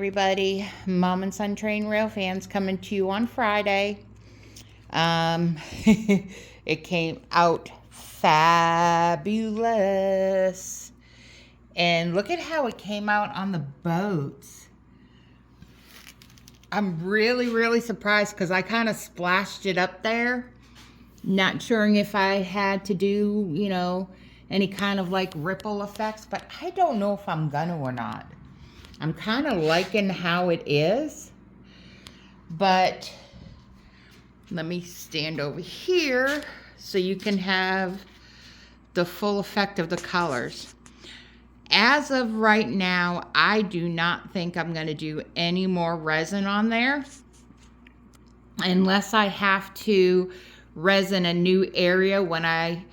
everybody. Mom and Son Train Rail fans coming to you on Friday. It came out fabulous. And look at how it came out on the boats. I'm really surprised because I kind of splashed it up there. Not sure if I had to do, any kind of like ripple effects, but I don't know if I'm gonna or not. I'm kind of liking how it is, but let me stand over here so you can have the full effect of the colors. As of right now, I do not think I'm going to do any more resin on there unless I have to resin a new area when I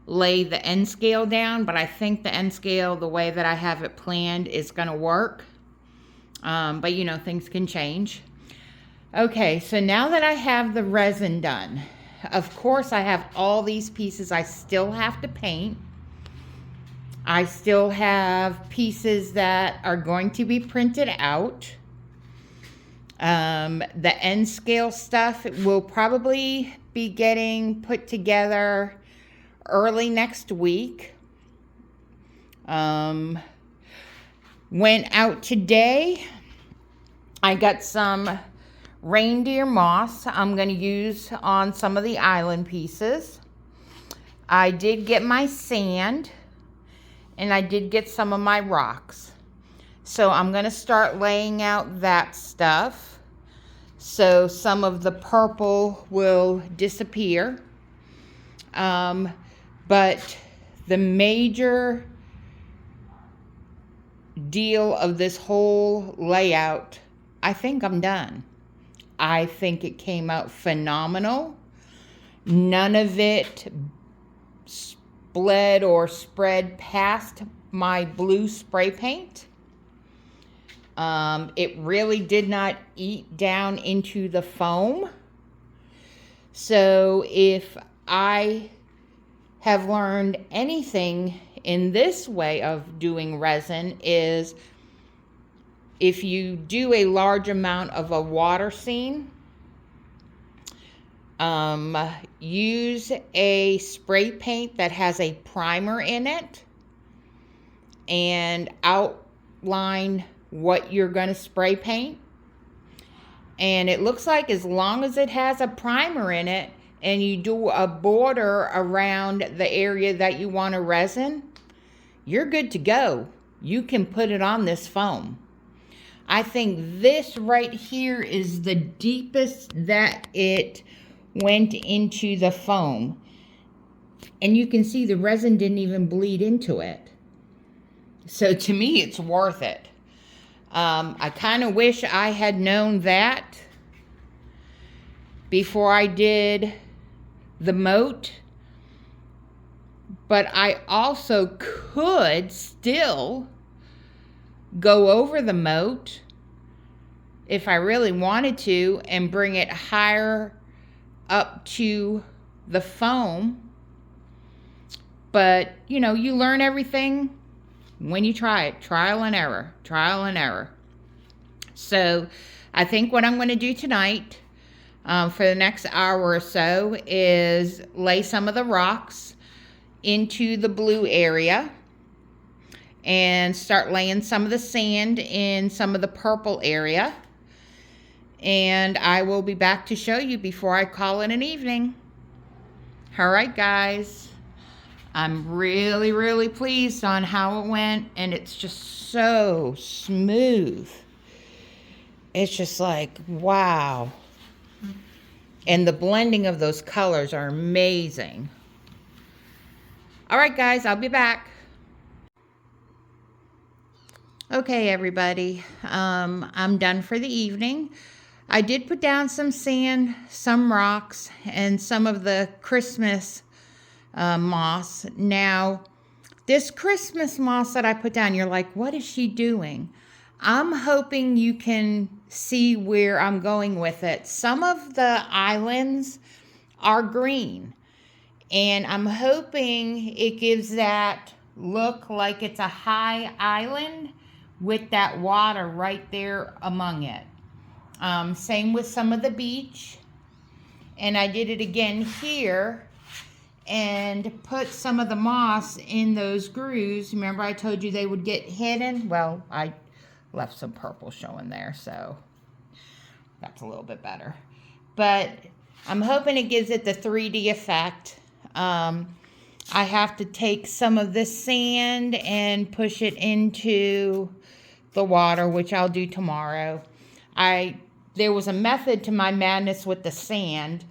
lay the end scale down, but I think the end scale, the way that I have it planned, is going to work. But things can change. Okay, so now that I have the resin done, of course I have all these pieces I still have to paint. I still have pieces that are going to be printed out. The end scale stuff will probably be getting put together early next week. Went out today. I got some reindeer moss I'm going to use on some of the island pieces. I did get my sand, and I did get some of my rocks. So I'm going to start laying out that stuff. So some of the purple will disappear. But the major deal of this whole layout, I think I'm done. I think it came out phenomenal. None of it bled or spread past my blue spray paint. It really did not eat down into the foam. So if I have learned anything in this way of doing resin, is if you do a large amount of a water scene, use a spray paint that has a primer in it and outline what you're going to spray paint. And it looks like as long as it has a primer in it and you do a border around the area that you want to resin, you're good to go. You can put it on this foam. I think this right here is the deepest that it went into the foam. And you can see the resin didn't even bleed into it. So to me, it's worth it. I kind of wish I had known that before I did the moat. But I also could still go over the moat if I really wanted to and bring it higher up to the foam. But, you learn everything when you try it. Trial and error. So I think what I'm going to do tonight for the next hour or so is lay some of the rocks into the blue area and start laying some of the sand in some of the purple area. And I will be back to show you before I call it an evening. All right, guys. I'm really pleased on how it went, and it's just so smooth. It's just like, wow. And the blending of those colors are amazing. All right, guys, I'll be back. Okay, everybody, I'm done for the evening. I did put down some sand, some rocks, and some of the Christmas moss. Now, this Christmas moss that I put down, you're like, what is she doing? I'm hoping you can see where I'm going with it. Some of the islands are green, and I'm hoping it gives that look like it's a high island with that water right there among it. Same with some of the beach. And I did it again here and put some of the moss in those grooves. Remember I told you they would get hidden? Well, I left some purple showing there, so that's a little bit better. But I'm hoping it gives it the 3D effect. I have to take some of this sand and push it into the water, which I'll do tomorrow. There was a method to my madness with the sand.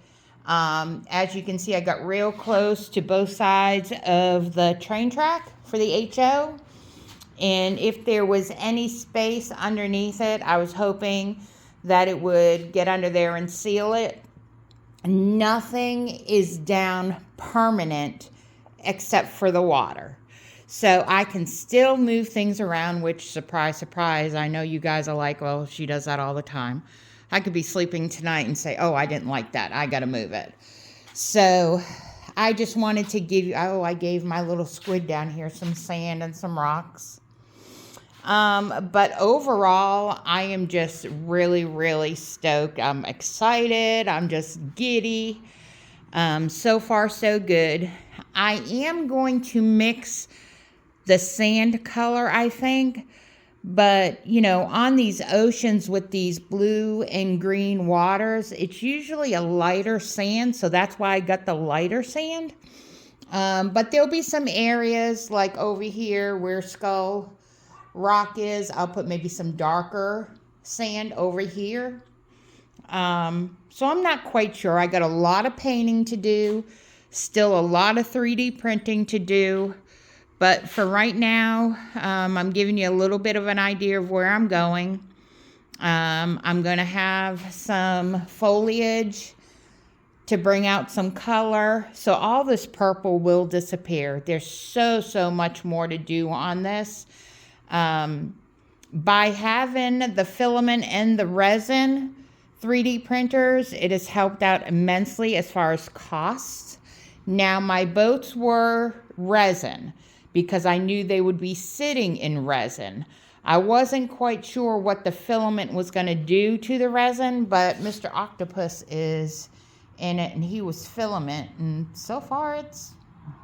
As you can see, I got real close to both sides of the train track for the HO. And if there was any space underneath it, I was hoping that it would get under there and seal it. Nothing is down permanent except for the water. So I can still move things around, which, surprise, surprise, I know you guys are like, well, she does that all the time. I could be sleeping tonight and say, oh, I didn't like that. I got to move it. So I just wanted to give you, I gave my little squid down here some sand and some rocks. But overall, I am just really, really stoked. I'm excited. I'm just giddy. So far, so good. I am going to mix the sand color, I think. But, you know, on these oceans with these blue and green waters, it's usually a lighter sand. So that's why I got the lighter sand. But there'll be some areas like over here where Skull Rock is. I'll put maybe some darker sand over here. So I'm not quite sure. I got a lot of painting to do. Still a lot of 3D printing to do. But for right now, I'm giving you a little bit of an idea of where I'm going. I'm going to have some foliage to bring out some color. So all this purple will disappear. There's so much more to do on this. By having the filament and the resin 3D printers, it has helped out immensely as far as costs. Now, my boats were resin, because I knew they would be sitting in resin. I wasn't quite sure what the filament was going to do to the resin, but Mr. Octopus is in it, and he was filament, and so far it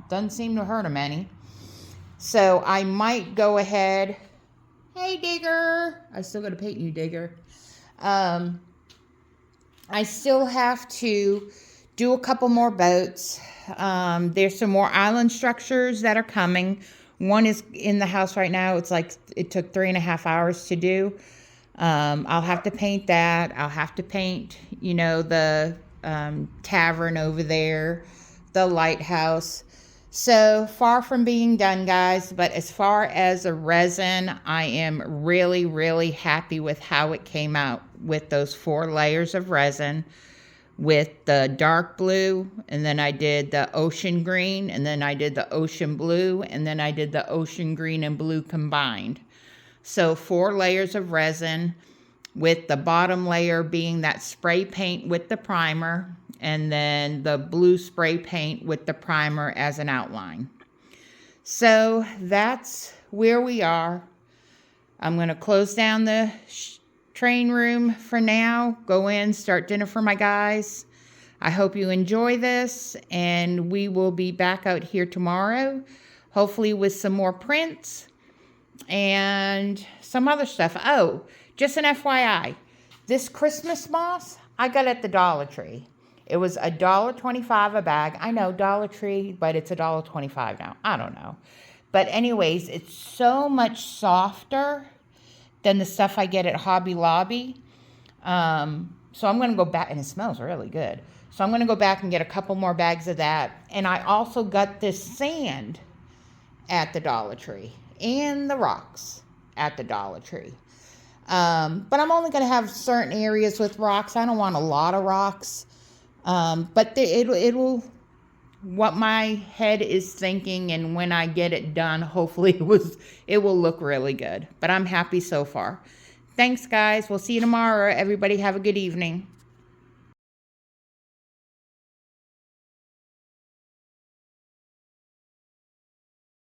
doesn't seem to hurt him any. So I might go ahead. Hey, Digger. I still got to paint you, Digger. I still have to do a couple more boats. There's some more island structures that are coming. One is in the house right now. It's like it took 3.5 hours to do. I'll have to paint that. I'll have to paint, you know, the tavern over there, the lighthouse. So far from being done, guys. But as far as the resin, I am really, really happy with how it came out with those 4 layers of resin. With the dark blue, and then I did the ocean green, and then I did the ocean blue, and then I did the ocean green and blue combined. So 4 layers of resin, with the bottom layer being that spray paint with the primer, and then the blue spray paint with the primer as an outline. So that's where we are. I'm going to close down the train room for now, go in, start dinner for my guys. I hope you enjoy this, and we will be back out here tomorrow, hopefully with some more prints and some other stuff. Oh, just an FYI, this Christmas moss I got at the Dollar Tree. It was $1.25 a bag. I know, Dollar Tree, but it's $1.25 now. I don't know. But anyways, it's so much softer than the stuff I get at Hobby Lobby. So I'm going to go back, and it smells really good. So I'm going to go back and get a couple more bags of that. And I also got this sand at the Dollar Tree and the rocks at the Dollar Tree. But I'm only going to have certain areas with rocks. I don't want a lot of rocks. But it will, what my head is thinking, and when I get it done, hopefully it will look really good. But I'm happy so far. Thanks, guys. We'll see you tomorrow. Everybody have a good evening.